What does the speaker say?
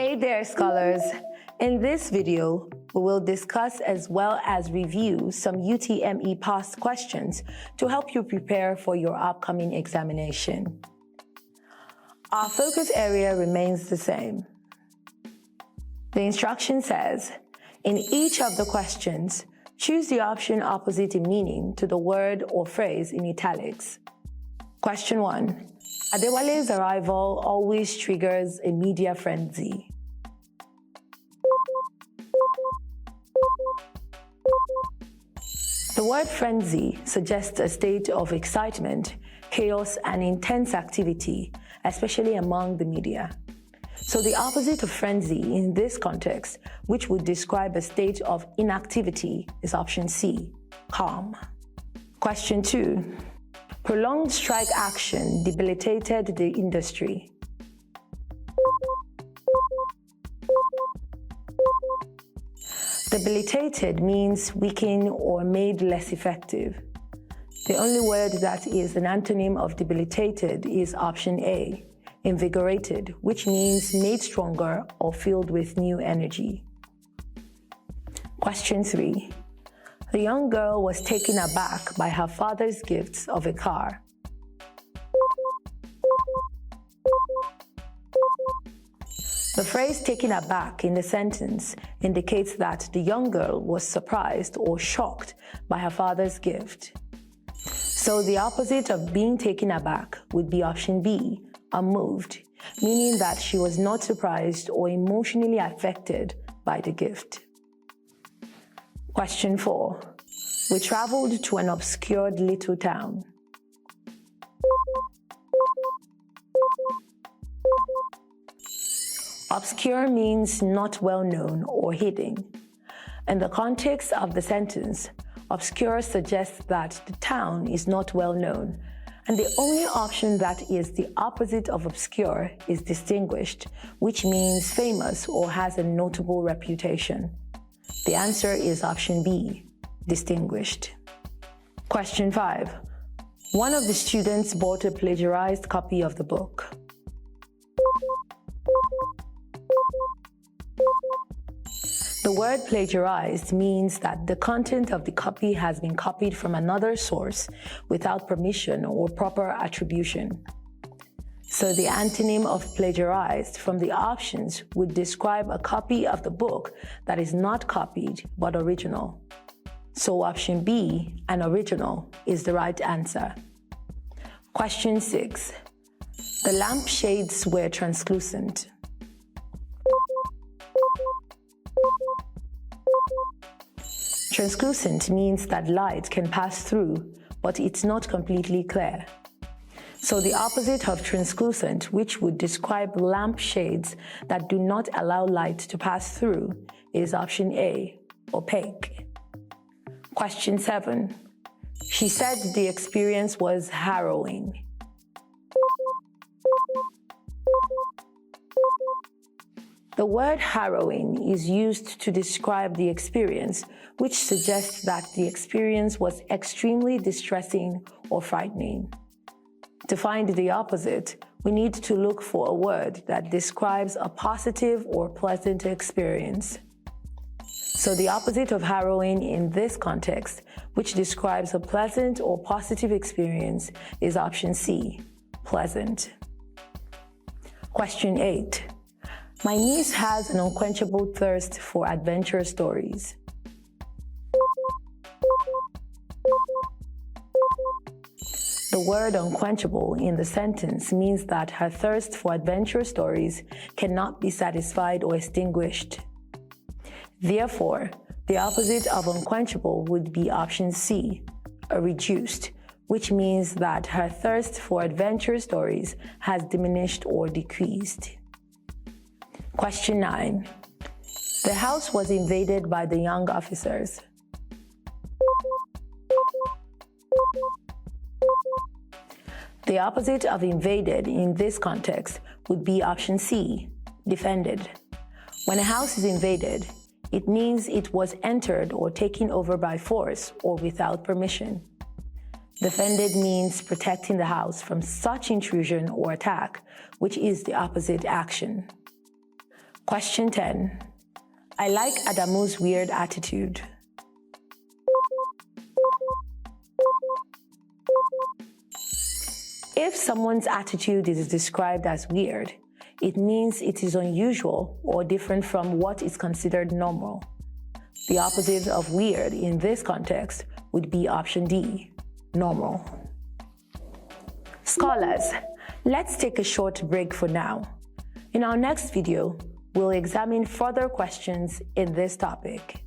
Hey there, scholars! In this video, we will discuss as well as review some UTME past questions to help you prepare for your upcoming examination. Our focus area remains the same. The instruction says, in each of the questions, choose the option opposite in meaning to the word or phrase in italics. Question 1. Adewale's arrival always triggers a media frenzy. The word frenzy suggests a state of excitement, chaos, and intense activity, especially among the media. So the opposite of frenzy in this context, which would describe a state of inactivity, is option C, calm. Question 2. Prolonged strike action debilitated the industry. Debilitated means weakened or made less effective. The only word that is an antonym of debilitated is option A, invigorated, which means made stronger or filled with new energy. Question 3. The young girl was taken aback by her father's gifts of a car. The phrase taken aback in the sentence indicates that the young girl was surprised or shocked by her father's gift. So the opposite of being taken aback would be option B, unmoved, meaning that she was not surprised or emotionally affected by the gift. Question 4. We traveled to an obscured little town. Obscure means not well known or hidden. In the context of the sentence, obscure suggests that the town is not well known, and the only option that is the opposite of obscure is distinguished, which means famous or has a notable reputation. The answer is option B, distinguished. Question 5. One of the students bought a plagiarized copy of the book. The word plagiarized means that the content of the copy has been copied from another source without permission or proper attribution. So the antonym of plagiarized from the options would describe a copy of the book that is not copied but original. So option B, an original, is the right answer. Question 6. The lampshades were translucent. Translucent means that light can pass through, but it's not completely clear. So the opposite of translucent, which would describe lampshades that do not allow light to pass through, is option A, opaque. Question 7. She said the experience was harrowing. The word harrowing is used to describe the experience, which suggests that the experience was extremely distressing or frightening. To find the opposite, we need to look for a word that describes a positive or pleasant experience. So the opposite of harrowing in this context, which describes a pleasant or positive experience, is option C, pleasant. Question 8. My niece has an unquenchable thirst for adventure stories. The word unquenchable in the sentence means that her thirst for adventure stories cannot be satisfied or extinguished. Therefore, the opposite of unquenchable would be option C, a reduced, which means that her thirst for adventure stories has diminished or decreased. Question 9. The house was invaded by the young officers. The opposite of invaded in this context would be option C, defended. When a house is invaded, it means it was entered or taken over by force or without permission. Defended means protecting the house from such intrusion or attack, which is the opposite action. Question 10. I like Adamu's weird attitude. If someone's attitude is described as weird, it means it is unusual or different from what is considered normal. The opposite of weird in this context would be option D, normal. Scholars, let's take a short break for now. In our next video, we'll examine further questions in this topic.